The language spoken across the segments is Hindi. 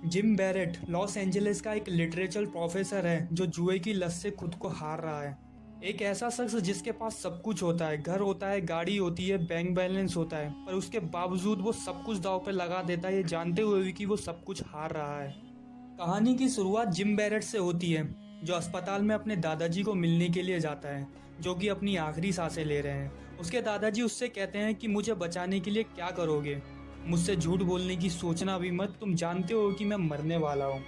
जिम बैरेट लॉस एंजलिस का एक लिटरेचर प्रोफेसर है जो जुए की लत से खुद को हार रहा है। एक ऐसा शख्स जिसके पास सब कुछ होता है, घर होता है, गाड़ी होती है, बैंक बैलेंस होता है, पर उसके बावजूद वो सब कुछ दांव पे लगा देता है, ये जानते हुए भी कि वो सब कुछ हार रहा है। कहानी की शुरुआत जिम बैरेट से होती है, जो अस्पताल में अपने दादाजी को मिलने के लिए जाता है, जो कि अपनी आखिरी सांसें ले रहे हैं। उसके दादाजी उससे कहते हैं कि मुझे बचाने के लिए क्या करोगे? मुझसे झूठ बोलने की सोचना भी मत, तुम जानते हो कि मैं मरने वाला हूँ।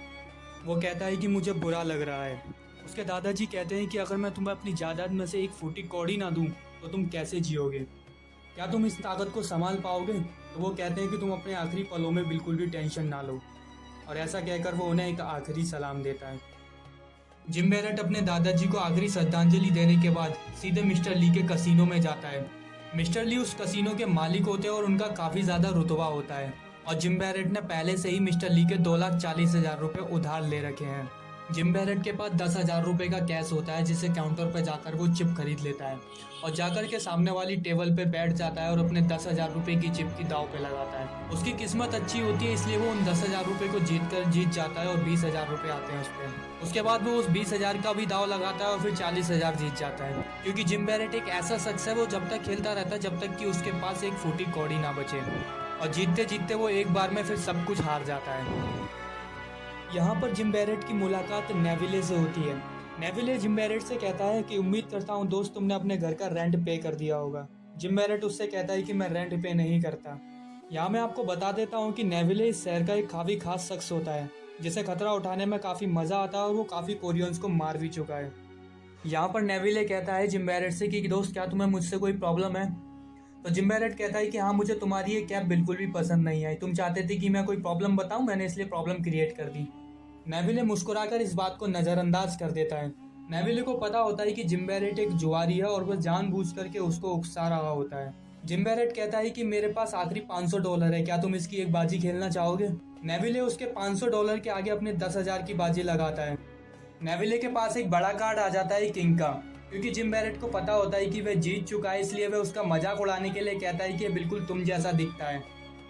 वो कहता है कि मुझे बुरा लग रहा है। उसके दादाजी कहते हैं कि अगर मैं तुम्हें अपनी जायदाद में से एक फूटी कौड़ी ना दूं तो तुम कैसे जियोगे? क्या तुम इस ताकत को संभाल पाओगे? तो वो कहते हैं कि तुम अपने आखिरी पलों में बिल्कुल भी टेंशन ना लो। और ऐसा कहकर वो उन्हें एक आखिरी सलाम देता है। जिम बैरेट अपने दादाजी को आखिरी श्रद्धांजलि देने के बाद सीधे मिस्टर ली के कसीनो में जाता है। मिस्टर ली उस कसीनो के मालिक होते हैं और उनका काफ़ी ज़्यादा रुतबा होता है। और जिम बैरेट ने पहले से ही मिस्टर ली के 2,40,000 रुपये उधार ले रखे हैं। जिम बैरेट के पास 10,000 रुपये का कैश होता है, जिसे काउंटर पर जाकर वो चिप खरीद लेता है और जाकर के सामने वाली टेबल पे बैठ जाता है और अपने 10,000 रुपये की चिप की दाव पे लगाता है। उसकी किस्मत अच्छी होती है, इसलिए वो उन 10,000 रुपये को जीत जाता है और 20,000 रुपये आते हैं उस पर। उसके बाद वो उस 20,000 का भी दाव लगाता है और फिर 40,000 जीत जाता है, क्योंकि जिम बैरेट एक ऐसा शख्स है, वो जब तक खेलता रहता है जब तक कि उसके पास एक फूटी कौड़ी ना बचे। और जीतते जीतते वो एक बार में फिर सब कुछ हार जाता है। यहाँ पर जिम बैरेट की मुलाकात नेविले से होती है। नेविले जिम बैरेट से कहता है कि उम्मीद करता हूँ दोस्त तुमने अपने घर का रेंट पे कर दिया होगा। जिम बैरेट उससे कहता है कि मैं रेंट पे नहीं करता। यहाँ मैं आपको बता देता हूँ कि नेविले इस शहर का एक काफ़ी खास शख्स होता है, जिसे खतरा उठाने में काफ़ी मज़ा आता है और वो काफ़ी कोरियंस को मार भी चुका है। यहाँ पर नेविले कहता है जिम बैरेट से कि दोस्त क्या तुम्हें मुझसे कोई प्रॉब्लम है? तो जिम बैरेट कहता है कि हाँ, मुझे तुम्हारी ये कैप बिल्कुल भी पसंद नहीं आई। तुम चाहते थे कि मैं कोई प्रॉब्लम बताऊं, मैंने इसलिए प्रॉब्लम क्रिएट कर दी। नेविले मुस्कुराकर इस बात को नज़रअंदाज कर देता है। नेविले को पता होता है कि जिम बैरेट एक जुआरी है और वह जानबूझ करके उसको उकसा रहा होता है। जिम बैरेट कहता है कि मेरे पास आखिरी $500 है, क्या तुम इसकी एक बाजी खेलना चाहोगे? नेविले उसके $500 के आगे अपने 10,000 की बाजी लगाता है। नेविले के पास एक बड़ा कार्ड आ जाता है किंग का, क्योंकि जिम बैरेट को पता होता है कि वह जीत चुका है, इसलिए वह उसका मजाक उड़ाने के लिए कहता है कि बिल्कुल तुम जैसा दिखता है।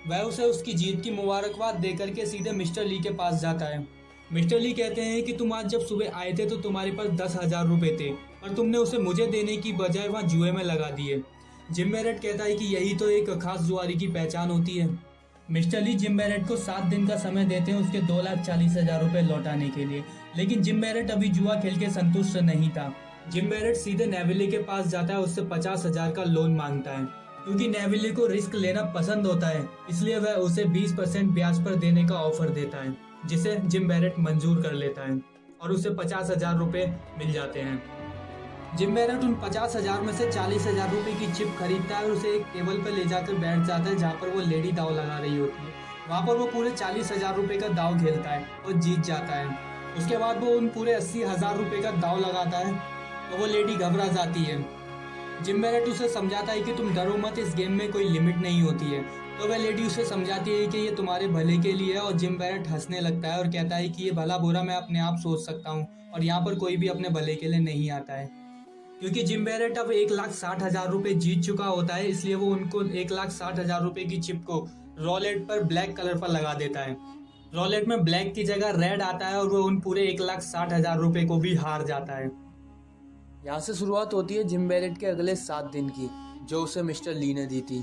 वह उसे उसकी जीत की मुबारकबाद देकर के सीधे मिस्टर ली के पास जाता है। मिस्टर ली कहते हैं कि तुम आज जब सुबह आए थे तो तुम्हारे पास 10,000 रुपये थे, पर तुमने उसे मुझे देने की बजाय वहाँ जुए में लगा दिए। जिम बैरेट कहता है कि यही तो एक खास जुआरी की पहचान होती है। मिस्टर ली जिम बैरेट को 7 दिन का समय देते हैं उसके 2,40,000 रुपये लौटाने के लिए, लेकिन जिम बैरेट अभी जुआ खेल के संतुष्ट नहीं था। जिम बैरेट सीधे नेविले के पास जाता है, उससे 50,000 का लोन मांगता है। क्योंकि नेविले को रिस्क लेना पसंद होता है, इसलिए वह उसे 20% ब्याज पर देने का ऑफर देता है, जिसे जिम बैरेट मंजूर कर लेता है और उसे 50,000 रुपये मिल जाते हैं। जिम बैरेट उन 50,000 में से 40,000 रुपये की चिप खरीदता है और उसे एक टेबल पर ले जाकर बैठ जाता है, जहाँ पर वो लेडी दाव लगा रही होती है। वहाँ पर वो पूरे 40,000 रुपये का दाव खेलता है और जीत जाता है। उसके बाद वो उन पूरे 80,000 रुपये का दाव लगाता है तो वो लेडी घबरा जाती है। जिम बैरेट उसे समझाता है कि तुम डरो मत, इस गेम में कोई लिमिट नहीं होती है। तो वह लेडी उसे समझाती है कि ये तुम्हारे भले के लिए है और जिम बैरेट हंसने लगता है और कहता है कि ये भला बुरा मैं अपने आप सोच सकता हूँ और यहाँ पर कोई भी अपने भले के लिए नहीं आता है। क्योंकि जिम बैरेट अब 1,60,000 रुपये जीत चुका होता है, इसलिए वो उनको 1,60,000 रुपये की चिप को रॉलेट पर ब्लैक कलर पर लगा देता है। रॉलेट में ब्लैक की जगह रेड आता है और वो उन पूरे 1,60,000 रुपये को भी हार जाता है। यहाँ से शुरुआत होती है जिम बैरेट के अगले 7 दिन की, जो उसे मिस्टर ली ने दी थी।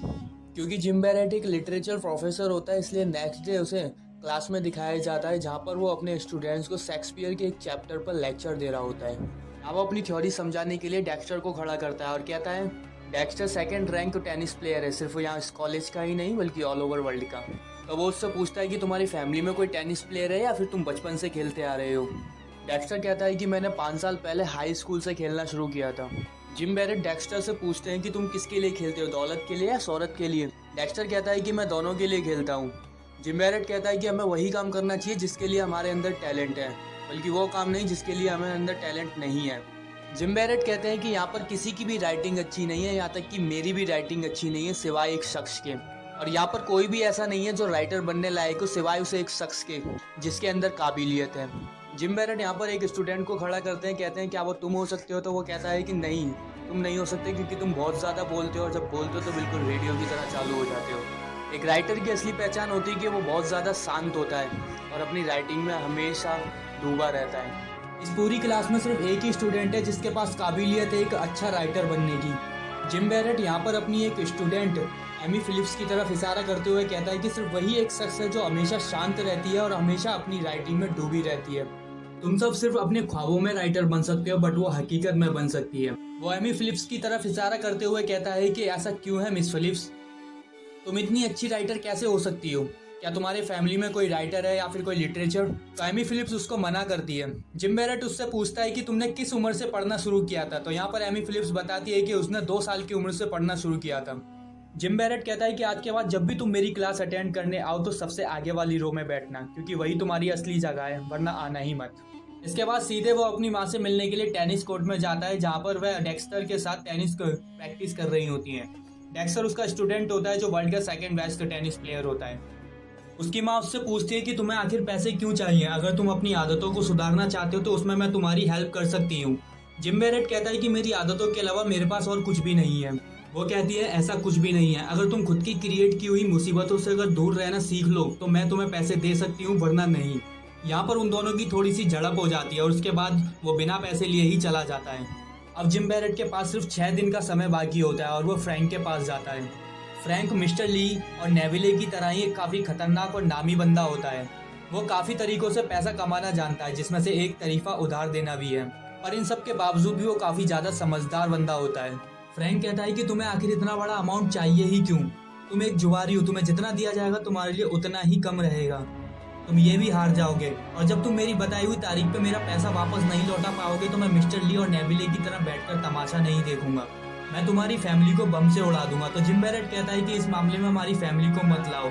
क्योंकि जिम बैरेट एक लिटरेचर प्रोफेसर होता है, इसलिए नेक्स्ट डे उसे क्लास में दिखाया जाता है, जहाँ पर वो अपने स्टूडेंट्स को शेक्सपियर के एक चैप्टर पर लेक्चर दे रहा होता है। अब अपनी थ्योरी समझाने के लिए डेक्स्टर को खड़ा करता है और कहता है Dexter 2nd rank tennis player है, सिर्फ यहाँ इस कॉलेज का ही नहीं बल्कि ऑल ओवर वर्ल्ड का। तो वो उससे पूछता है कि तुम्हारी फैमिली में कोई टेनिस प्लेयर है या फिर तुम बचपन से खेलते आ रहे हो? डेक्स्टर कहता है कि मैंने 5 साल पहले हाई स्कूल से खेलना शुरू किया था। जिम बैरेट डेक्स्टर से पूछते हैं कि तुम किसके लिए खेलते हो, दौलत के लिए या शोहरत के लिए? डेक्स्टर कहता है कि मैं दोनों के लिए खेलता हूँ। जिम बैरेट कहता है कि हमें वही काम करना चाहिए जिसके लिए हमारे अंदर टैलेंट है, बल्कि वो काम नहीं जिसके लिए हमें अंदर टैलेंट नहीं है। जिम बैरेट कहते हैं कि यहाँ पर किसी की भी राइटिंग अच्छी नहीं है, यहाँ तक कि मेरी भी राइटिंग अच्छी नहीं है सिवाय एक शख्स के। और यहाँ पर कोई भी ऐसा नहीं है जो राइटर बनने लायक हो सिवाय उसे एक शख्स के जिसके अंदर काबिलियत है। जिम बैरेट यहाँ पर एक स्टूडेंट को खड़ा करते हैं, कहते हैं क्या वो तुम हो सकते हो? तो वो कहता है कि नहीं, तुम नहीं हो सकते, क्योंकि तुम बहुत ज़्यादा बोलते हो और जब बोलते हो तो बिल्कुल रेडियो की तरह चालू हो जाते हो। एक राइटर की असली पहचान होती है कि वो बहुत ज़्यादा शांत होता है और अपनी राइटिंग में हमेशा डूबा रहता है। इस पूरी क्लास में सिर्फ एक ही स्टूडेंट है जिसके पास काबिलियत है एक अच्छा राइटर बनने की। जिम बैरेट यहाँ पर अपनी एक स्टूडेंट एमी फिलिप्स की तरफ इशारा करते हुए कहता है कि सिर्फ वही एक शख्स है जो हमेशा शांत रहती है और हमेशा अपनी राइटिंग में डूबी रहती है। तुम सब सिर्फ अपने ख्वाबों में राइटर बन सकते हो, बट वो हकीकत में बन सकती है। वो एमी फिलिप्स की तरफ इशारा करते हुए कहता है कि ऐसा क्यों है मिस फिलिप्स, तुम इतनी अच्छी राइटर कैसे हो सकती हो? क्या तुम्हारे फैमिली में कोई राइटर है या फिर कोई लिटरेचर? तो एमी फिलिप्स उसको मना करती है। जिम बैरेट उससे पूछता है कि तुमने किस उम्र से पढ़ना शुरू किया था? तो यहाँ पर एमी फिलिप्स बताती है कि उसने 2 साल की उम्र से पढ़ना शुरू किया था। जिम बैरेट कहता है कि आज के बाद जब भी तुम मेरी क्लास अटेंड करने आओ तो सबसे आगे वाली रो में बैठना, क्योंकि वही तुम्हारी असली जगह है, वरना आना ही मत। इसके बाद सीधे वो अपनी माँ से मिलने के लिए टेनिस कोर्ट में जाता है, जहाँ पर वह डेक्स्टर के साथ टेनिस प्रैक्टिस कर रही होती हैं। डेक्स्टर उसका स्टूडेंट होता है जो वर्ल्ड का 2nd बेस्ट टेनिस प्लेयर होता है। उसकी माँ उससे पूछती है कि तुम्हें आखिर पैसे क्यों चाहिए? अगर तुम अपनी आदतों को सुधारना चाहते हो तो उसमें मैं तुम्हारी हेल्प कर सकती हूँ। जिम बैरेट कहता है कि मेरी आदतों के अलावा मेरे पास और कुछ भी नहीं है। वो कहती है ऐसा कुछ भी नहीं है, अगर तुम खुद की क्रिएट की हुई मुसीबतों से अगर दूर रहना सीख लो तो मैं तुम्हें पैसे दे सकती हूँ, वरना नहीं। यहाँ पर उन दोनों की थोड़ी सी झड़प हो जाती है और उसके बाद वो बिना पैसे लिए ही चला जाता है। अब जिम बैरेट के पास सिर्फ 6 दिन का समय बाकी होता है और वो फ्रैंक के पास जाता है। फ्रैंक मिस्टर ली और नेविले की तरह ही एक काफ़ी खतरनाक और नामी बंदा होता है। वो काफ़ी तरीकों से पैसा कमाना जानता है, जिसमें से एक तरीका उधार देना भी है, पर इन सब के बावजूद भी वो काफ़ी ज़्यादा समझदार बंदा होता है। फ्रैंक कहता है कि तुम्हें आखिर इतना बड़ा अमाउंट चाहिए ही क्यों? तुम एक जुआरी हो, तुम्हें जितना दिया जाएगा तुम्हारे लिए उतना ही कम रहेगा, तुम ये भी हार जाओगे, और जब तुम मेरी बताई हुई तारीख पे मेरा पैसा वापस नहीं लौटा पाओगे तो मैं मिस्टर ली और नेविले की तरह बैठकर तमाशा नहीं देखूंगा, मैं तुम्हारी फैमिली को बम से उड़ा दूंगा। तो जिम बैरेट कहता है कि इस मामले में हमारी फैमिली को मत लाओ।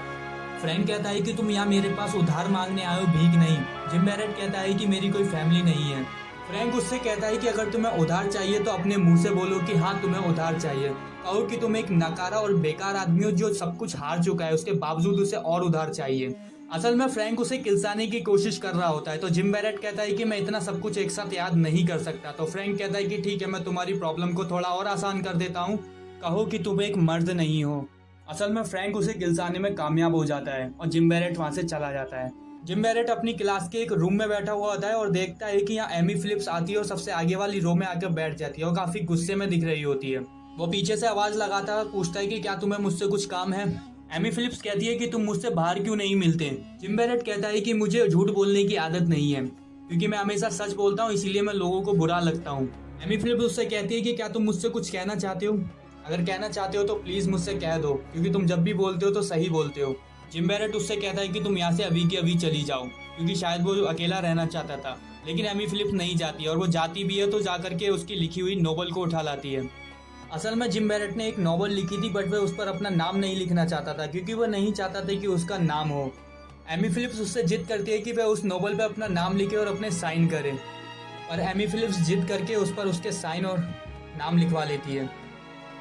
फ्रैंक कहता है कि तुम यहाँ मेरे पास उधार मांगने आए हो, भीख नहीं। जिम बैरेट कहता है कि मेरी कोई फैमिली नहीं है। फ्रैंक उससे कहता है कि अगर तुम्हें उधार चाहिए तो अपने मुंह से बोलो कि हाँ तुम्हें उधार चाहिए। कहो कि तुम एक नकारा और बेकार आदमी हो जो सब कुछ हार चुका है, उसके बावजूद उसे और उधार चाहिए। असल में फ्रैंक उसे किलसाने की कोशिश कर रहा होता है। तो जिम बैरेट कहता है कि मैं इतना सब कुछ एक साथ याद नहीं कर सकता। तो फ्रैंक कहता है कि ठीक है, मैं तुम्हारी प्रॉब्लम को थोड़ा और आसान कर देता हूँ, कहो कि तुम एक मर्द नहीं हो। असल में फ्रैंक उसे किलसाने में कामयाब हो जाता है और जिम बैरेट वहाँ से चला जाता है। जिम बैरेट अपनी क्लास के एक रूम में बैठा हुआ होता है और देखता है कि यहाँ एमी फिलिप्स आती है और सबसे आगे वाली रो में आकर बैठ जाती है और काफ़ी गुस्से में दिख रही होती है। वो पीछे से आवाज़ लगाता है, पूछता है कि क्या तुम्हें मुझसे कुछ काम है? एमी फिलिप्स कहती है कि तुम मुझसे बाहर क्यों नहीं मिलते? जिम बैरेट कहता है कि मुझे झूठ बोलने की आदत नहीं है, क्योंकि मैं हमेशा सच बोलता हूँ, इसीलिए मैं लोगों को बुरा लगता हूँ। एमी फिलिप्स उससे कहती है कि क्या तुम मुझसे कुछ कहना चाहते हो? अगर कहना चाहते हो तो प्लीज़ मुझसे कह दो, क्योंकि तुम जब भी बोलते हो तो सही बोलते हो। जिम बैरेट उससे कहता है कि तुम यहाँ से अभी की अभी चली जाओ, क्योंकि शायद वो अकेला रहना चाहता था। लेकिन एमी फिलिप्स नहीं जाती, और वो जाती भी है तो जा करके उसकी लिखी हुई नोवेल को उठा लाती है। असल में जिम बैरेट ने एक नॉवल लिखी थी, बट वह उस पर अपना नाम नहीं लिखना चाहता था, क्योंकि वह नहीं चाहता था कि उसका नाम हो। एमी फिलिप्स उससे जिद करती है कि वह उस नॉवल पे अपना नाम लिखे और अपने साइन करे, और एमी फिलिप्स जिद करके उस पर उसके साइन और नाम लिखवा लेती है।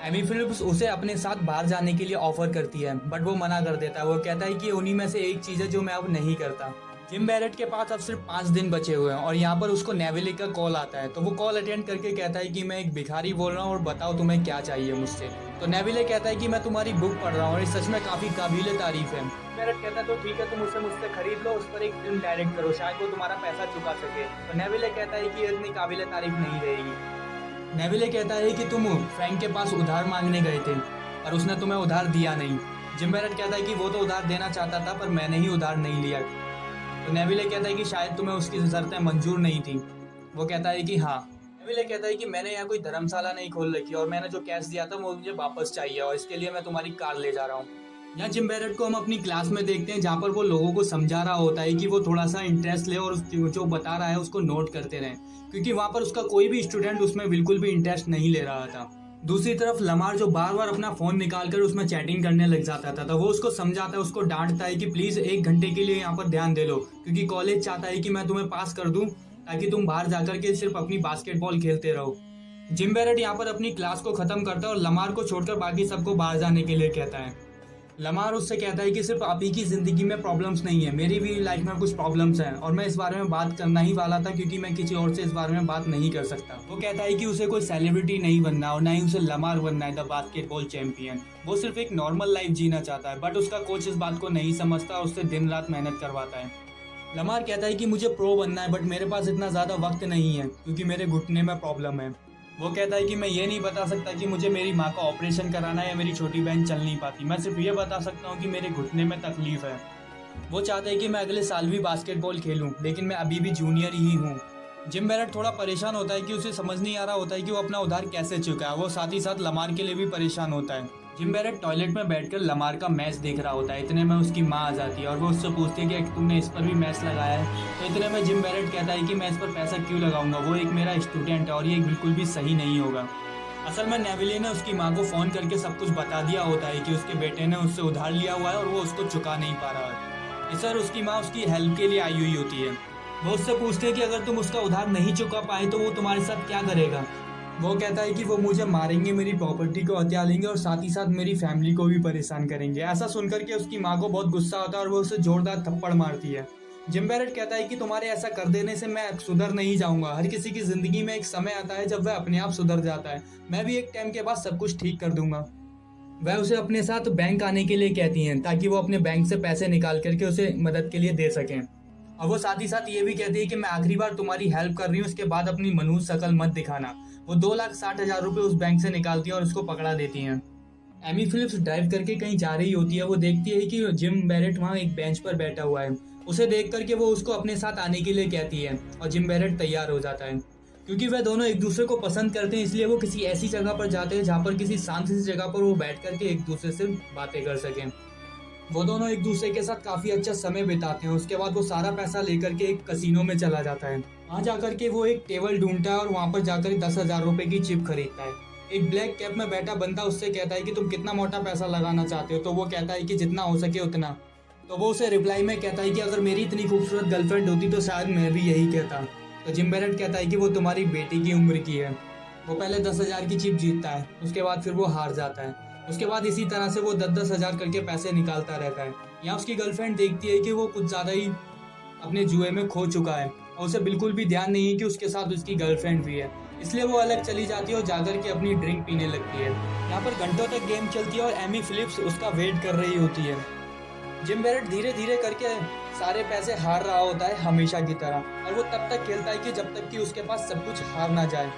एमी फिलिप्स उसे अपने साथ बाहर जाने के लिए ऑफर करती है, बट वो मना कर देता है। वो कहता है कि उन्हीं में से एक चीज़ है जो मैं अब नहीं करता। जिम बैरेट के पास अब सिर्फ 5 दिन बचे हुए हैं और यहाँ पर उसको नेविले का कॉल आता है। तो वो कॉल अटेंड करके कहता है कि मैं एक भिखारी बोल रहा हूँ और बताओ तुम्हें क्या चाहिए मुझसे। तो नेविले कहता है कि मैं तुम्हारी बुक पढ़ रहा हूँ और ये सच में काफ़ी काबिल तारीफ है। बैरेट कहता है तो ठीक है, तुम उसे मुझसे खरीद लो, उस पर एक फिल्म डायरेक्ट करो, शायद वो तुम्हारा पैसा चुका सके। तो नेविले कहता है कि इतनी काबिल तारीफ नहीं रहेगी। नेविले कहता है कि तुम फ्रैंक के पास उधार मांगने गए थे और उसने तुम्हें उधार दिया नहीं। जिम बैरेट कहता है कि वो तो उधार देना चाहता था, पर मैंने ही उधार नहीं लिया। तो नेविले कहता है कि शायद तुम्हें उसकी शर्तें मंजूर नहीं थी। वो कहता है कि हाँ। नेविले कहता है कि मैंने यहाँ कोई धर्मशाला नहीं खोल रखी और मैंने जो कैश दिया था वो मुझे वापस चाहिए, और इसके लिए मैं तुम्हारी कार ले जा रहा हूँ। यहाँ जिम बैरेट को हम अपनी क्लास में देखते हैं, जहाँ पर वो लोगों को समझा रहा होता है कि वो थोड़ा सा इंटरेस्ट ले और जो बता रहा है उसको नोट करते रहें, क्योंकि वहाँ पर उसका कोई भी स्टूडेंट उसमें बिल्कुल भी इंटरेस्ट नहीं ले रहा था। दूसरी तरफ लमार जो बार बार अपना फ़ोन निकालकर उसमें चैटिंग करने लग जाता था, तो वो उसको समझाता है, उसको डांटता है कि प्लीज़ 1 घंटे के लिए यहाँ पर ध्यान दे लो, क्योंकि कॉलेज चाहता है कि मैं तुम्हें पास कर दूँ ताकि तुम बाहर जाकर के सिर्फ अपनी बास्केटबॉल खेलते रहो। जिम बैरेट यहाँ पर अपनी क्लास को ख़त्म करता है और लमार को छोड़कर बाकी सबको बाहर जाने के लिए कहता है। लमार उससे कहता है कि सिर्फ आप ही की जिंदगी में प्रॉब्लम्स नहीं है, मेरी भी लाइफ में कुछ प्रॉब्लम्स हैं और मैं इस बारे में बात करना ही वाला था क्योंकि मैं किसी और से इस बारे में बात नहीं कर सकता। वो कहता है कि उसे कोई सेलिब्रिटी नहीं बनना और ना ही उसे लमार बनना है, द बास्केटबॉल चैंपियन। वो सिर्फ एक नॉर्मल लाइफ जीना चाहता है, बट उसका कोच इस बात को नहीं समझता और उससे दिन रात मेहनत करवाता है। लमार कहता है कि मुझे प्रो बनना है, बट मेरे पास इतना ज़्यादा वक्त नहीं है क्योंकि मेरे घुटने में प्रॉब्लम है। वो कहता है कि मैं ये नहीं बता सकता कि मुझे मेरी माँ का ऑपरेशन कराना है या मेरी छोटी बहन चल नहीं पाती, मैं सिर्फ ये बता सकता हूँ कि मेरे घुटने में तकलीफ है। वो चाहते हैं कि मैं अगले साल भी बास्केटबॉल खेलूं, लेकिन मैं अभी भी जूनियर ही हूँ। जिम बैरेट थोड़ा परेशान होता है कि उसे समझ नहीं आ रहा होता है कि वो अपना उधार कैसे चुकाए। वो साथ ही साथ लमार के लिए भी परेशान होता है। जिम बैरेट टॉयलेट में बैठकर लमार का मैच देख रहा होता है। इतने में उसकी माँ आ जाती है और वो उससे पूछती है कि तुमने इस पर भी मैच लगाया है। तो इतने में जिम बैरेट कहता है कि मैं इस पर पैसा क्यों लगाऊंगा, वो एक मेरा स्टूडेंट है और ये बिल्कुल भी सही नहीं होगा। असल में नेविले ने उसकी माँ को फ़ोन करके सब कुछ बता दिया होता है कि उसके बेटे ने उससे उधार लिया हुआ है और वो उसको चुका नहीं पा रहा है। इस पर उसकी माँ उसकी हेल्प के लिए आई हुई होती है। वो उससे पूछते हैं कि अगर तुम उसका उधार नहीं चुका पाए तो वो तुम्हारे साथ क्या करेगा। वो कहता है कि वो मुझे मारेंगे, मेरी प्रॉपर्टी को हत्या लेंगे और साथ ही साथ मेरी फैमिली को भी परेशान करेंगे। ऐसा सुनकर के उसकी माँ को बहुत गुस्सा होता है और वो उसे जोरदार थप्पड़ मारती है। जिम बैरेट कहता है कि तुम्हारे ऐसा कर देने से मैं सुधर नहीं जाऊंगा। हर किसी की जिंदगी में एक समय आता है जब वह अपने आप सुधर जाता है। मैं भी एक टाइम के बाद सब कुछ ठीक कर दूंगा। वह उसे अपने साथ बैंक आने के लिए कहती हैं ताकि वो अपने बैंक से पैसे निकाल करके उसे मदद के लिए दे सकें। और वो साथ ही साथ ये भी कहती है कि मैं आखिरी बार तुम्हारी हेल्प कर रही हूँ, उसके बाद अपनी मनहूस शकल मत दिखाना। वो 2,60,000 रुपये उस बैंक से निकालती है और उसको पकड़ा देती हैं। एमी फिलिप्स ड्राइव करके कहीं जा रही होती है। वो देखती है कि जिम बैरेट वहाँ एक बेंच पर बैठा हुआ है। उसे देख करके वो उसको अपने साथ आने के लिए कहती है और जिम बैरेट तैयार हो जाता है। क्योंकि वह दोनों एक दूसरे को पसंद करते हैं, इसलिए वो किसी ऐसी जगह पर जाते हैं जहाँ पर किसी शांत सी जगह पर वो बैठ करके एक दूसरे से बातें कर सकें। वो दोनों एक दूसरे के साथ काफी अच्छा समय बिताते हैं। उसके बाद वो सारा पैसा लेकर के एक कसिनो में चला जाता है। वहाँ जाकर के वो एक टेबल ढूंढता है और वहाँ पर जाकर 10,000 रुपए की चिप खरीदता है। एक ब्लैक कैप में बैठा बंदा उससे कहता है कि तुम कितना मोटा पैसा लगाना चाहते हो। तो वो कहता है कि जितना हो सके उतना। तो वो उसे रिप्लाई में कहता है कि अगर मेरी इतनी खूबसूरत गर्लफ्रेंड होती तो शायद मैं भी यही कहता। तो जिम बैरेट कहता है कि वो तुम्हारी बेटी की उम्र की है। वो पहले 10,000 की चिप जीतता है, उसके बाद फिर वो हार जाता है। उसके बाद इसी तरह से वो 10-10 हज़ार करके पैसे निकालता रहता है। यहाँ उसकी गर्लफ्रेंड देखती है कि वो कुछ ज़्यादा ही अपने जुए में खो चुका है और उसे बिल्कुल भी ध्यान नहीं है कि उसके साथ उसकी गर्लफ्रेंड भी है। इसलिए वो अलग चली जाती है और जाकर के अपनी ड्रिंक पीने लगती है। यहाँ पर घंटों तक गेम चलती है और एमी फिलिप्स उसका वेट कर रही होती है। जिम बैरेट धीरे धीरे करके सारे पैसे हार रहा होता है हमेशा की तरह, और वो तब तक खेलता है कि जब तक कि उसके पास सब कुछ हार ना जाए।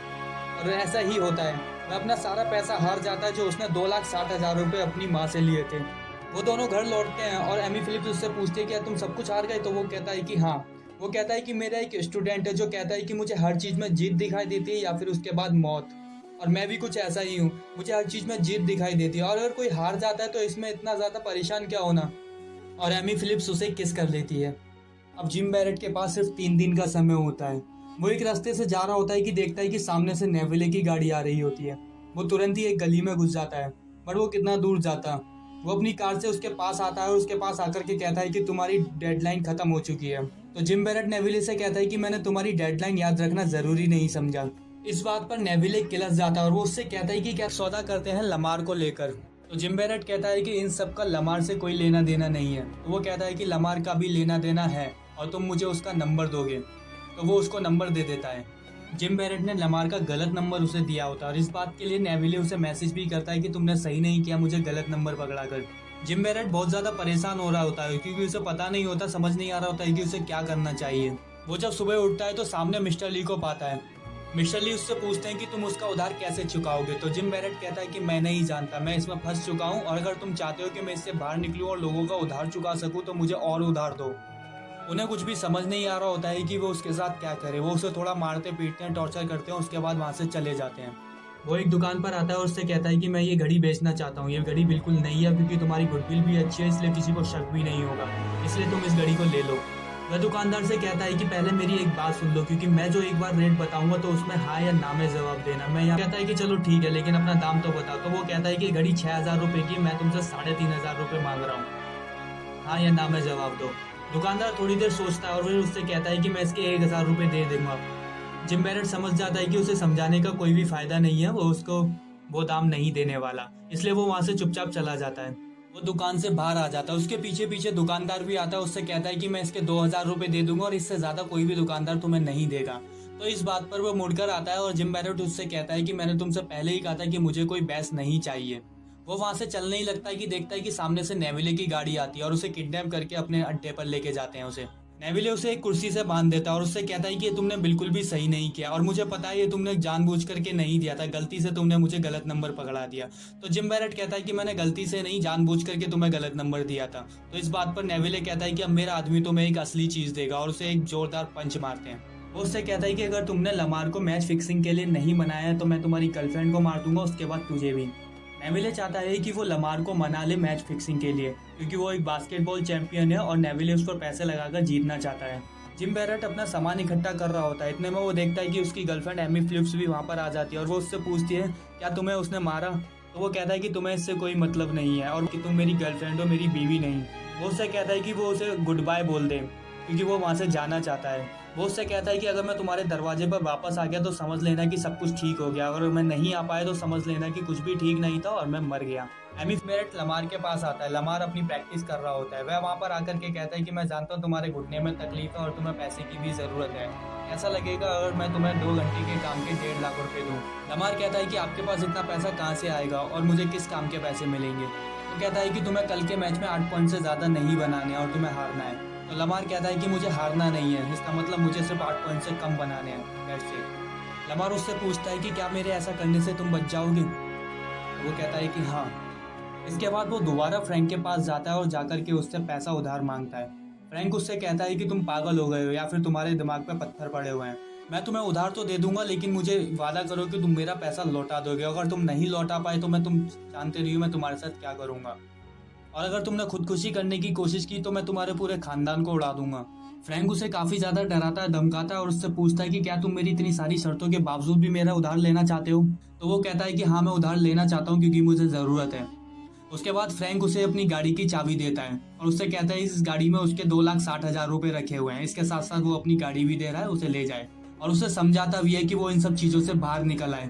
और ऐसा ही होता है, वह अपना सारा पैसा हार जाता है जो उसने 2,60,000 रुपये अपनी माँ से लिए थे। वो दोनों घर लौटते हैं और एमी फिलिप्स उससे पूछती है कि तुम सब कुछ हार गए। तो वो कहता है कि हाँ। वो कहता है कि मेरा एक स्टूडेंट है जो कहता है कि मुझे हर चीज़ में जीत दिखाई देती है या फिर उसके बाद मौत, और मैं भी कुछ ऐसा ही हूँ, मुझे हर चीज़ में जीत दिखाई देती है और अगर कोई हार जाता है तो इसमें इतना ज़्यादा परेशान क्या होना। और एमी फिलिप्स उसे किस कर लेती है। अब जिम बैरेट के पास सिर्फ 3 दिन का समय होता है। वो एक रास्ते से जा रहा होता है कि देखता है कि सामने से नेविले की गाड़ी आ रही होती है। वो तुरंत ही एक गली में घुस जाता है, पर वो कितना दूर जाता। वो अपनी कार से उसके पास आता है और उसके पास आकर के कहता है कि तुम्हारी डेडलाइन खत्म हो चुकी है। तो जिम बैरेट नेविले से कहता है कि मैंने तुम्हारी डेडलाइन याद रखना जरूरी नहीं समझा। इस बात पर नेविले किलस जाता है और वो उससे कहता है कि क्या सौदा करते हैं लमार को लेकर। तो जिम बैरेट कहता है कि इन सब का लमार से कोई लेना देना नहीं है। तो वो कहता है कि लमार का भी लेना देना है और तुम मुझे उसका नंबर दोगे। तो वो उसको नंबर दे देता है। जिम बैरेट ने लमार का गलत नंबर उसे दिया होता है और इस बात के लिए नेविले उसे मैसेज भी करता है कि तुमने सही नहीं किया मुझे गलत नंबर पकड़ा कर। जिम बैरेट बहुत ज़्यादा परेशान हो रहा होता है क्योंकि उसे पता नहीं होता, समझ नहीं आ रहा होता है कि उसे क्या करना चाहिए। वो जब सुबह उठता है तो सामने मिस्टर ली को पाता है। मिस्टर ली उससे पूछते हैं कि तुम उसका उधार कैसे चुकाओगे। तो जिम बैरेट कहता है कि मैं नहीं जानता, मैं इसमें फंस चुका हूँ और अगर तुम चाहते हो कि मैं इससे बाहर निकलूँ और लोगों का उधार चुका सकूँ तो मुझे और उधार दो। उन्हें कुछ भी समझ नहीं आ रहा होता है कि वो उसके साथ क्या करे। वो उसे थोड़ा मारते पीटते हैं, टॉर्चर करते हैं, उसके बाद वहाँ से चले जाते हैं। वो एक दुकान पर आता है और उससे कहता है कि मैं ये घड़ी बेचना चाहता हूँ। ये घड़ी बिल्कुल नई है क्योंकि तुम्हारी गुडविल भी अच्छी है, इसलिए किसी को शक भी नहीं होगा, इसलिए तुम इस घड़ी को ले लो। वह दुकानदार से कहता है कि पहले मेरी एक बात सुन लो, क्योंकि मैं जो एक बार रेट बताऊंगा तो उसमें हाँ या ना में जवाब देना। मैं यहाँ कहता है कि चलो ठीक है, लेकिन अपना दाम तो बताओ। तो वो कहता है कि घड़ी 6,000 रुपये की, मैं तुमसे 3,500 रुपये मांग रहा हूँ, हाँ या ना में जवाब दो। दुकानदार थोड़ी देर सोचता है और फिर उससे कहता है कि मैं इसके 1,000 रुपये दे दूंगा। जिम बैरेट समझ जाता है कि उसे समझाने का कोई भी फायदा नहीं है, वो उसको वो दाम नहीं देने वाला, इसलिए वो वहाँ से चुपचाप चला जाता है। वो दुकान से बाहर आ जाता है। उसके पीछे पीछे दुकानदार भी आता है, उससे कहता है कि मैं इसके 2,000 रुपये दे दूंगा और इससे ज़्यादा कोई भी दुकानदार तुम्हें नहीं देगा। तो इस बात पर वो मुड़कर आता है और जिम बैरेट उससे कहता है कि मैंने तुमसे पहले ही कहा था कि मुझे कोई बहस नहीं चाहिए। वो वहाँ से चलने ही लगता है कि देखता है कि सामने से नेविले की गाड़ी आती है और उसे किडनैप करके अपने अड्डे पर लेके जाते हैं उसे। नेविले उसे एक कुर्सी से बांध देता है और उससे कहता है कि ये तुमने बिल्कुल भी सही नहीं किया और मुझे पता है ये तुमने जानबूझ करके नहीं दिया था, गलती से तुमने मुझे गलत नंबर पकड़ा दिया। तो जिम बैरेट कहता है कि मैंने गलती से नहीं जानबूझ करके तुम्हें गलत नंबर दिया था। तो इस बात पर नेविले कहता है कि अब मेरा आदमी तुम्हें एक असली चीज़ देगा और उसे एक जोरदार पंच मारते हैं। वो उससे कहता है कि अगर तुमने लमार को मैच फिक्सिंग के लिए नहीं बनाया है तो मैं तुम्हारी गर्लफ्रेंड को मार दूंगा, उसके बाद तुझे भी। नेविले चाहता है कि वो लमार को मना ले मैच फिक्सिंग के लिए, क्योंकि वो एक बास्केटबॉल चैंपियन है और नेविले उस पर पैसे लगाकर जीतना चाहता है। जिम बैरेट अपना सामान इकट्ठा कर रहा होता है, इतने में वो देखता है कि उसकी गर्लफ्रेंड एमी फिलिप्स भी वहाँ पर आ जाती है और वो उससे पूछती है क्या तुम्हें उसने मारा। तो वो कहता है कि तुम्हें इससे कोई मतलब नहीं है और कि तुम मेरी गर्लफ्रेंड हो, मेरी बीवी नहीं। वो उससे कहता है कि वो उसे गुड बाय बोल दे, क्योंकि वो वहाँ से जाना चाहता है। वो उससे कहता है कि अगर मैं तुम्हारे दरवाजे पर वापस आ गया तो समझ लेना कि सब कुछ ठीक हो गया, अगर मैं नहीं आ पाया तो समझ लेना कि कुछ भी ठीक नहीं था और मैं मर गया। एमी बैरेट लमार के पास आता है। लमार अपनी प्रैक्टिस कर रहा होता है। वह वहाँ पर आकर के कहता है कि मैं जानता हूँ तुम्हारे घुटने में तकलीफ है और तुम्हें पैसे की भी ज़रूरत है। ऐसा लगेगा अगर मैं तुम्हें 2 घंटे के काम के 1.5 लाख रुपए दूँ। लमार कहता है कि आपके पास इतना पैसा कहाँ से आएगा और मुझे किस काम के पैसे मिलेंगे। तो कहता है कि तुम्हें कल के मैच में 8 पॉइंट से ज़्यादा नहीं बनाने और तुम्हें हारना है। तो लमार कहता है कि मुझे हारना नहीं है, इसका मतलब मुझे सिर्फ 8 पॉइंट से कम बनाने हैं। That's it. लमार उससे पूछता है कि क्या मेरे ऐसा करने से तुम बच जाओगे। वो कहता है कि हाँ। इसके बाद वो दोबारा फ्रैंक के पास जाता है और जाकर के उससे पैसा उधार मांगता है। फ्रैंक उससे कहता है कि तुम पागल हो गए हो या फिर तुम्हारे दिमाग पे पत्थर पड़े हुए हैं। मैं तुम्हें उधार तो दे दूंगा लेकिन मुझे वादा करो कि तुम मेरा पैसा लौटा दोगे। अगर तुम नहीं लौटा पाए तो तुम जानते रही हो मैं तुम्हारे साथ क्या करूँगा, और अगर तुमने खुदकुशी करने की कोशिश की तो मैं तुम्हारे पूरे खानदान को उड़ा दूंगा। फ्रैंक उसे काफ़ी ज़्यादा डराता है, धमकाता है और उससे पूछता है कि क्या तुम मेरी इतनी सारी शर्तों के बावजूद भी मेरा उधार लेना चाहते हो। तो वो कहता है कि हाँ मैं उधार लेना चाहता हूँ क्योंकि मुझे ज़रूरत है। उसके बाद फ्रैंक उसे अपनी गाड़ी की चाबी देता है और उससे कहता है इस गाड़ी में उसके 2,60,000 रुपये रखे हुए हैं, इसके साथ साथ वो अपनी गाड़ी भी दे रहा है, उसे ले जाए। और उसे समझाता भी है कि वो इन सब चीज़ों से बाहर निकल आए।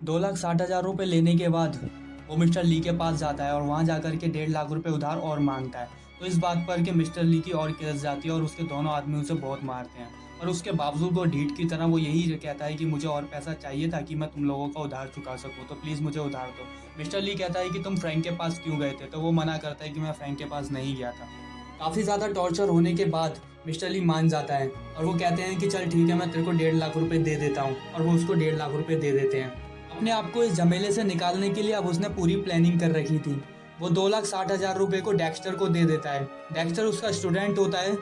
2,60,000 रुपये लेने के बाद वो मिस्टर ली के पास जाता है और वहाँ जाकर के 1.5 लाख रुपए उधार और मांगता है। तो इस बात पर कि मिस्टर ली की और किरस जाती है और उसके दोनों आदमी उसे बहुत मारते हैं। और उसके बावजूद वो ढीठ की तरह वो यही कहता है कि मुझे और पैसा चाहिए ताकि मैं तुम लोगों का उधार चुका सकूँ, तो प्लीज़ मुझे उधार दो। मिस्टर ली कहता है कि तुम फ्रैंक के पास क्यों गए थे। तो वो मना करता है कि मैं फ्रैंक के पास नहीं गया था। काफ़ी ज़्यादा टॉर्चर होने के बाद मिस्टर ली मान जाता है और वो कहते हैं कि चल ठीक है मैं तेरे को 1.5 लाख रुपए दे देता हूँ, और वो उसको 1.5 लाख रुपए दे देते हैं। अपने आप को इस झमेले से निकालने के लिए अब उसने पूरी प्लानिंग कर रखी थी। वो 2,60,000 रुपये को डेक्स्टर को दे देता है। डेक्स्टर उसका स्टूडेंट होता है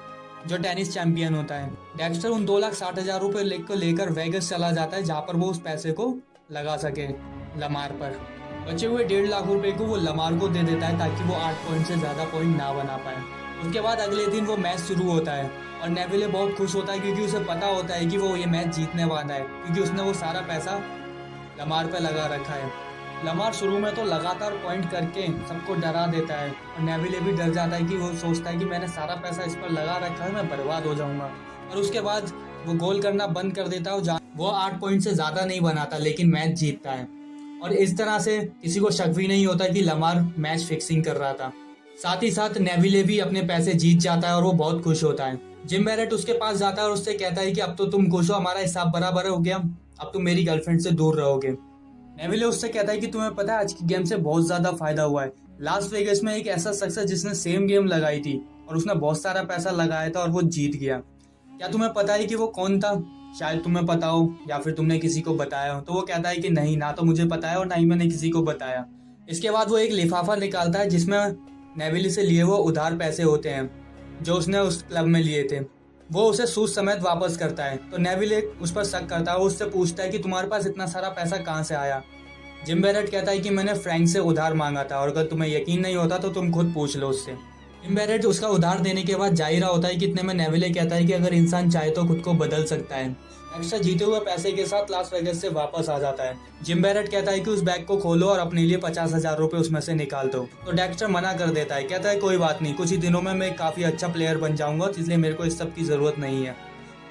जो टेनिस चैंपियन होता है। डेक्स्टर उन 2,60,000 रुपये लेकर वेगस चला जाता है जहाँ पर वो उस पैसे को लगा सके लमार पर। बचे हुए 1.5 लाख रुपए को वो लमार को दे देता है ताकि वो 8 पॉइंट से ज़्यादा पॉइंट ना बना पाए। उसके बाद अगले दिन वो मैच शुरू होता है और नेविले बहुत खुश होता है क्योंकि उसे पता होता है कि वो ये मैच जीतने वाला है, क्योंकि उसने वो सारा पैसा लमार पे लगा रखा है। लमार शुरू में तो लगातार पॉइंट करके सबको डरा देता है और नेविले भी डर जाता है कि वो सोचता है कि मैंने सारा पैसा इस पर लगा रखा है, मैं बर्बाद हो जाऊंगा। और उसके बाद वो गोल करना बंद कर देता है। वो 8 पॉइंट से ज़्यादा नहीं बनाता लेकिन मैच जीतता है। और इस तरह से किसी को शक भी नहीं होता कि लमार मैच फिक्सिंग कर रहा था। साथ ही साथ नेविले भी अपने पैसे जीत जाता है और वो बहुत खुश होता है। जिम बैरेट उसके पास जाता है और उससे कहता है कि अब तो तुम खुश हो, हमारा हिसाब बराबर हो गया, अब तुम मेरी गर्लफ्रेंड से दूर रहोगे। नेविले उससे कहता है कि तुम्हें पता है आज की गेम से बहुत ज़्यादा फायदा हुआ है। लास वेगस में एक ऐसा शख्स है जिसने सेम गेम लगाई थी और उसने बहुत सारा पैसा लगाया था और वो जीत गया। क्या तुम्हें पता है कि वो कौन था? शायद तुम्हें पता हो या फिर तुमने किसी को बताया हो। तो वो कहता है कि नहीं, ना तो मुझे पता है और ना ही मैंने किसी को बताया। इसके बाद वो एक लिफाफा निकालता है जिसमें नेविले से लिए वो उधार पैसे होते हैं जो उसने उस क्लब में लिए थे। वो उसे सूद समेत वापस करता है। तो नेविले उस पर शक करता है, वो उससे पूछता है कि तुम्हारे पास इतना सारा पैसा कहाँ से आया। जिम बैरेट कहता है कि मैंने फ्रैंक से उधार मांगा था और अगर तुम्हें यकीन नहीं होता तो तुम खुद पूछ लो उससे। जिम बैरेट उसका उधार देने के बाद जा ही रहा होता है कि इतने में नेविले कहता है कि अगर इंसान चाहे तो खुद को बदल सकता है। एक्स्ट्रा जीते हुए पैसे के साथ लास वेगस से वापस आ जाता है। जिम बैरेट कहता है कि उस बैग को खोलो और अपने लिए 50,000 रुपये उसमें से निकाल दो। तो डेक्स्टर मना कर देता है, कहता है कोई बात नहीं, कुछ ही दिनों में मैं काफ़ी अच्छा प्लेयर बन जाऊंगा, इसलिए मेरे को इस सब की ज़रूरत नहीं है।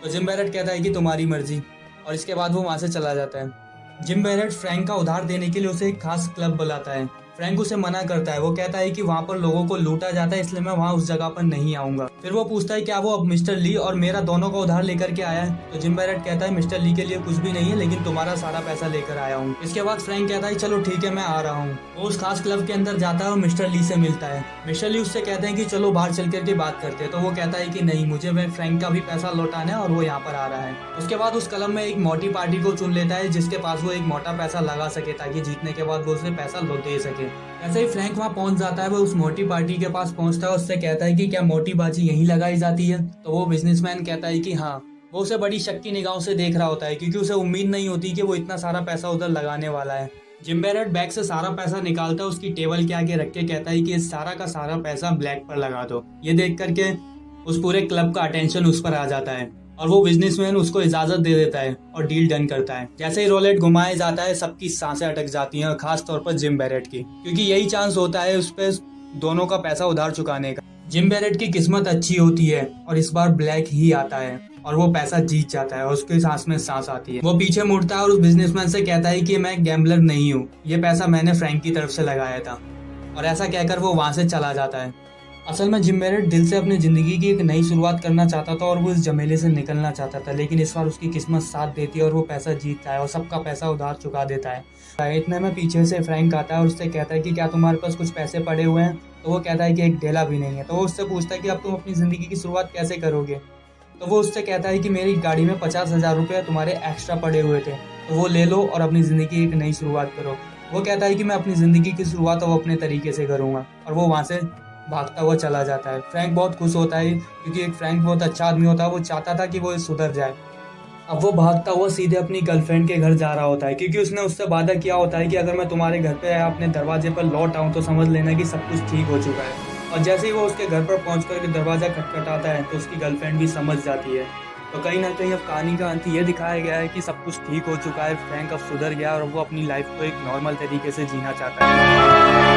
तो जिम बैरेट कहता है कि तुम्हारी मर्जी, और इसके बाद वो वहाँ से चला जाता है। जिम बैरेट फ्रैंक का उधार देने के लिए उसे एक खास क्लब बुलाता है फ्रैंक उसे मना करता है। वो कहता है कि वहाँ पर लोगों को लूटा जाता है, इसलिए मैं वहाँ उस जगह पर नहीं आऊंगा। फिर वो पूछता है क्या वो अब मिस्टर ली और मेरा दोनों का उधार लेकर के आया है। तो जिम बैरेट कहता है मिस्टर ली के लिए कुछ भी नहीं है, लेकिन तुम्हारा सारा पैसा लेकर आया हूँ। इसके बाद फ्रैंक कहता है चलो ठीक है, मैं आ रहा हूँ। वो उस खास क्लब के अंदर जाता है और मिस्टर ली से मिलता है। मिस्टर ली उससे कहते हैं कि चलो बाहर चल करके बात करते हैं। तो वो कहता है कि नहीं, मुझे फ्रैंक का भी पैसा लौटाना है और वो यहाँ पर आ रहा है। उसके बाद उस क्लब में एक मोटी पार्टी को चुन लेता है जिसके पास वो एक मोटा पैसा लगा सके, ताकि जीतने के बाद वो उसे पैसा लौट दे सके। जैसे ही फ्रैंक वहाँ पहुंच जाता है, वो उस मोटी पार्टी के पास पहुंचता है। उससे कहता है कि क्या मोटी बाजी यहीं लगाई जाती है। तो वो बिजनेसमैन कहता है कि हाँ। वो उसे बड़ी शक की निगाहों से देख रहा होता है, क्योंकि उसे उम्मीद नहीं होती कि वो इतना सारा पैसा उधर लगाने वाला है। जिम बैरेट बैग से सारा पैसा निकालता है, उसकी टेबल के आगे रख के कहता है कि इस सारा का सारा पैसा ब्लैक पर लगा दो। ये देख करके उस पूरे क्लब का अटेंशन उस पर आ जाता है और वो बिजनेसमैन उसको इजाजत दे देता है और डील डन करता है। जैसे ही रोलेट घुमाया जाता है, सबकी सांसें अटक जाती हैं, और खास तौर पर जिम बैरेट की, क्योंकि यही चांस होता है उस पे दोनों का पैसा उधार चुकाने का। जिम बैरेट की किस्मत अच्छी होती है और इस बार ब्लैक ही आता है और वो पैसा जीत जाता है और उसके सांस में सांस आती है। वो पीछे मुड़ता है और उस बिजनेसमैन से कहता है कि मैं गैम्बलर नहीं हूँ, ये पैसा मैंने फ्रैंक की तरफ से लगाया था। और ऐसा कहकर वो वहां से चला जाता है। असल में जिम बैरेट दिल से अपनी ज़िंदगी की एक नई शुरुआत करना चाहता था और वो इस झमेले से निकलना चाहता था, लेकिन इस बार उसकी किस्मत साथ देती है और वो पैसा जीतता है और सबका पैसा उधार चुका देता है। इतने में पीछे से फ्रैंक आता है और उससे कहता है कि क्या तुम्हारे पास कुछ पैसे पड़े हुए हैं। तो वो कहता है कि एक डेला भी नहीं है। तो वो उससे पूछता है कि अब तुम अपनी ज़िंदगी की शुरुआत कैसे करोगे। तो वो उससे कहता है कि मेरी गाड़ी में 50,000 रुपये तुम्हारे एक्स्ट्रा पड़े हुए थे, तो वो ले लो और अपनी ज़िंदगी की एक नई शुरुआत करो। वो कहता है कि मैं अपनी ज़िंदगी की शुरुआत अब अपने तरीके से करूँगा, और वो वहाँ से भागता हुआ चला जाता है। फ्रैंक बहुत खुश होता है, क्योंकि एक फ्रैंक बहुत अच्छा आदमी होता है। वो चाहता था कि वो सुधर जाए। अब वो भागता हुआ सीधे अपनी गर्लफ्रेंड के घर जा रहा होता है, क्योंकि उसने उससे वादा किया होता है कि अगर मैं तुम्हारे घर पे या अपने दरवाजे पर लौट आऊँ तो समझ लेना कि सब कुछ ठीक हो चुका है। और जैसे ही वो उसके घर पर पहुँच कर दरवाज़ा खटखटाता है तो उसकी गर्लफ्रेंड भी समझ जाती है। तो कहीं ना कहीं अब कहानी का अंत ये दिखाया गया है कि सब कुछ ठीक हो चुका है, फ्रैंक अब सुधर गया और वो अपनी लाइफ को एक नॉर्मल तरीके से जीना चाहता है।